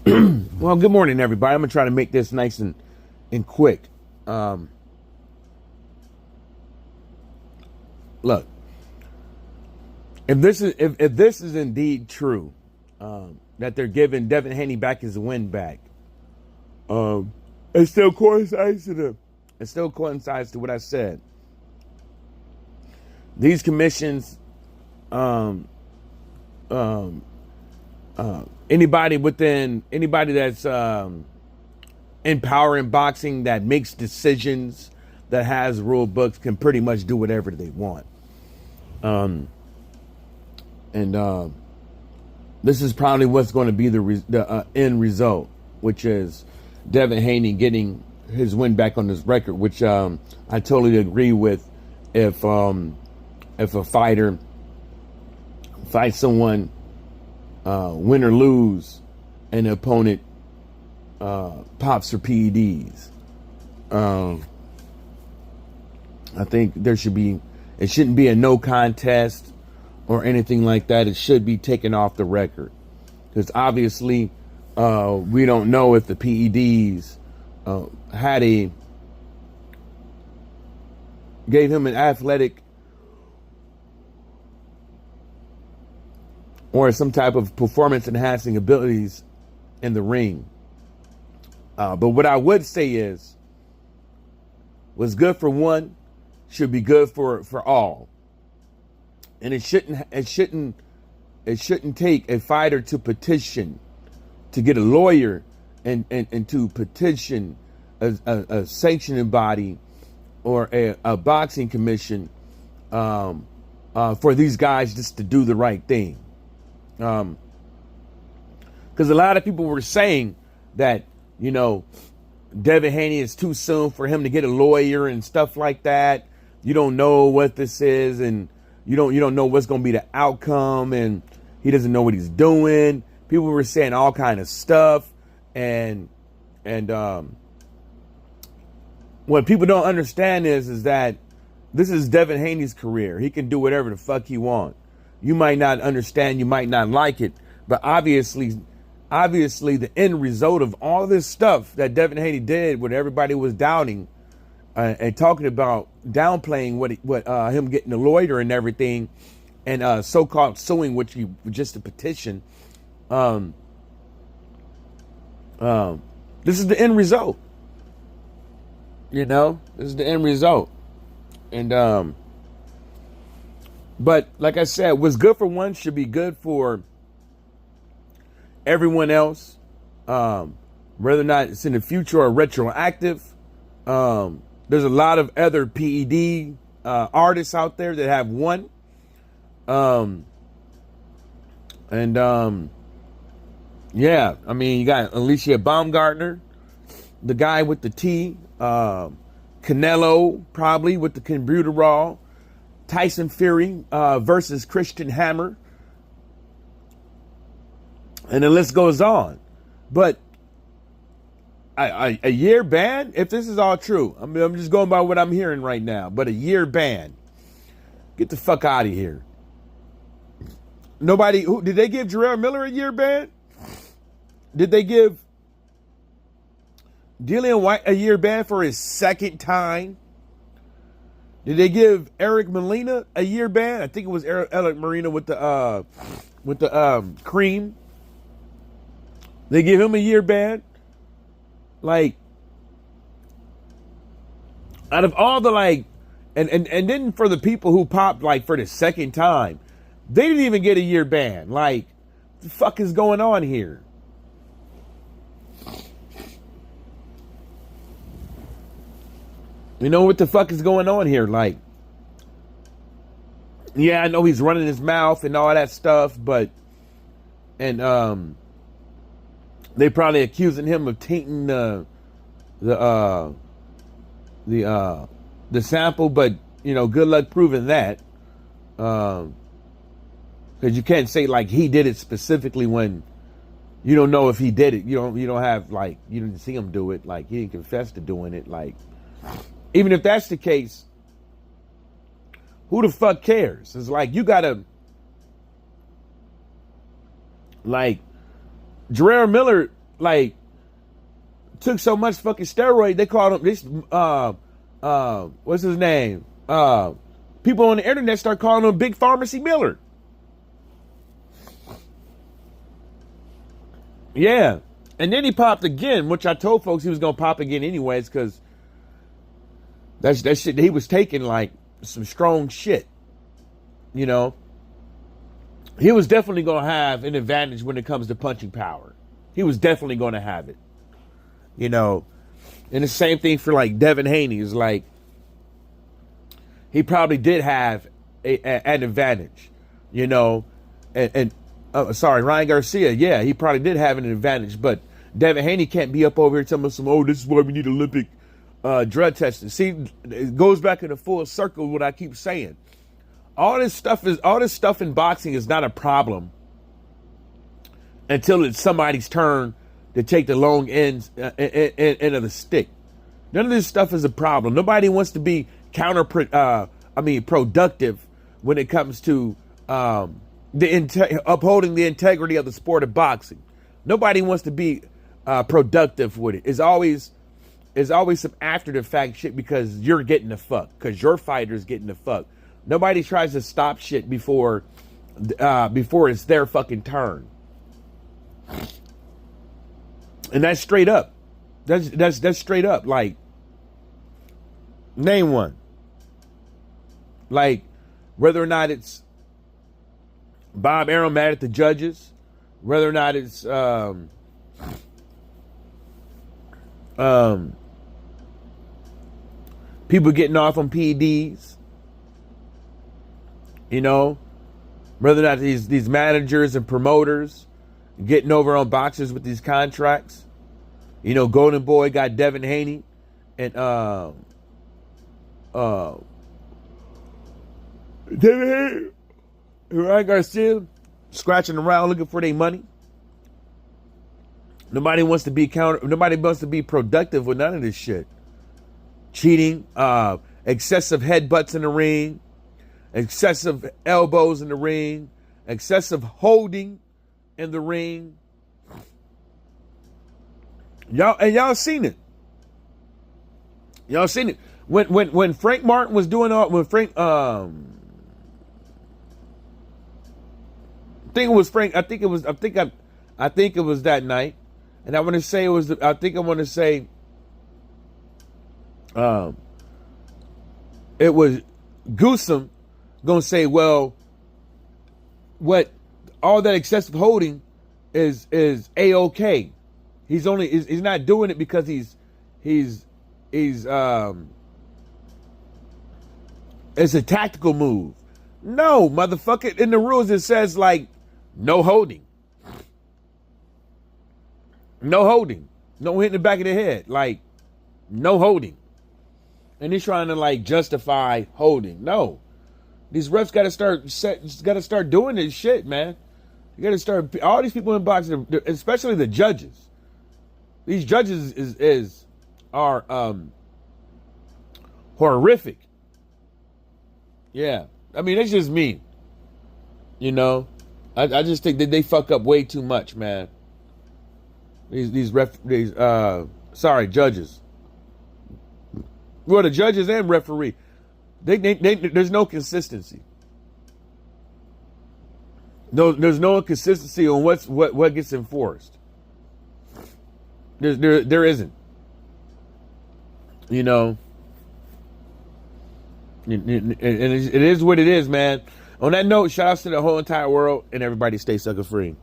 Well, good morning, everybody. I'm gonna try to make this nice and quick. Look, if this is indeed true, that they're giving Devin Haney back his win back, it still coincides to what I said. These commissions, anybody that's in power in boxing that makes decisions, that has rule books, can pretty much do whatever they want. This is probably what's going to be the end result, which is Devin Haney getting his win back on his record, which I totally agree with. If a fighter fights someone, win or lose, and the opponent pops for PEDs, I think it shouldn't be a no contest or anything like that. It should be taken off the record, because obviously we don't know if the PEDs gave him an athletic or some type of performance enhancing abilities in the ring. But what I would say is, what's good for one should be good for all. And it shouldn't take a fighter to petition, to get a lawyer and to petition a sanctioning body or a boxing commission for these guys just to do the right thing. Because a lot of people were saying that, Devin Haney, is too soon for him to get a lawyer and stuff like that. You don't know what this is, and you don't know what's going to be the outcome, and he doesn't know what he's doing. People were saying all kind of stuff, and what people don't understand is that this is Devin Haney's career. He can do whatever the fuck he wants. You might not understand, you might not like it, but obviously the end result of all this stuff that Devin Haney did, when everybody was doubting and talking about downplaying what him getting a lawyer and everything, and so-called suing, which he just a petition. This is the end result. This is the end result, and but like I said, what's good for one should be good for everyone else, whether or not it's in the future or retroactive. There's a lot of other PED artists out there that have won. Yeah, I mean, you got Alicia Baumgartner, the guy with the T, Canelo probably with the Cumbuterol, Tyson Fury versus Christian Hammer, and the list goes on. But a year ban, if this is all true, I'm just going by what I'm hearing right now, but a year ban, get the fuck out of here. Did they give Jarrell Miller a year ban? Did they give Dillian White a year ban for his second time? Did they give Eric Molina a year ban? I think it was Eric Molina with the cream. They give him a year ban. Like, out of all the and then for the people who popped for the second time, they didn't even get a year ban. Like, what the fuck is going on here? What the fuck is going on here? Like, yeah, I know he's running his mouth and all that stuff, but they probably accusing him of tainting the sample, but good luck proving that. Because you can't say he did it specifically when you don't know if he did it. You don't have you didn't see him do it. He didn't confess to doing it. Even if that's the case, who the fuck cares? It's you gotta Jarrell Miller like took so much fucking steroid, they called him this. What's his name? People on the internet start calling him Big Pharmacy Miller. Yeah. And then he popped again, which I told folks he was going to pop again anyways, because that shit, he was taking like some strong shit. You know? He was definitely going to have an advantage when it comes to punching power. He was definitely going to have it. You know? And the same thing for like Devin Haney is like, he probably did have an advantage, you know, Ryan Garcia. Yeah, he probably did have an advantage, but Devin Haney can't be up over here telling us this is why we need Olympic drug testing. See, it goes back in a full circle what I keep saying. All this stuff in boxing is not a problem until it's somebody's turn to take the long end of the stick. None of this stuff is a problem. Nobody wants to be productive when it comes to upholding the integrity of the sport of boxing. Nobody wants to be productive with it. It's always some after the fact shit because you're getting the fuck, because your fighter's getting the fuck. Nobody tries to stop shit before it's their fucking turn. And that's straight up. That's straight up. Like, name one. Like, whether or not it's Bob Arum mad at the judges, whether or not it's people getting off on PEDs, you know, whether or not these managers and promoters getting over on boxers with these contracts. You know, Golden Boy got Devin Haney and Ryan Garcia scratching around looking for their money. Nobody wants to be productive with none of this shit. Cheating, excessive headbutts in the ring, excessive elbows in the ring, excessive holding in the ring. Y'all seen it. Y'all seen it. When Frank Martin was doing I think it was that night. And I want to say it was Goossum gonna say, well, what all that excessive holding is A-OK. He's not doing it because he's it's a tactical move. No, motherfucker, in the rules it says like no holding. No holding. No hitting the back of the head. Like, no holding. And he's trying to like justify holding. No. These refs gotta start doing this shit, man. You gotta start, all these people in boxing, especially the judges. These judges are horrific. Yeah. I mean, it's just me. You know? I just think that they fuck up way too much, man. Judges. Well, the judges and referee, there's no consistency. No, there's no consistency on what gets enforced. There isn't. You know, and it is what it is, man. On that note, shout outs to the whole entire world, and everybody stay sucker free.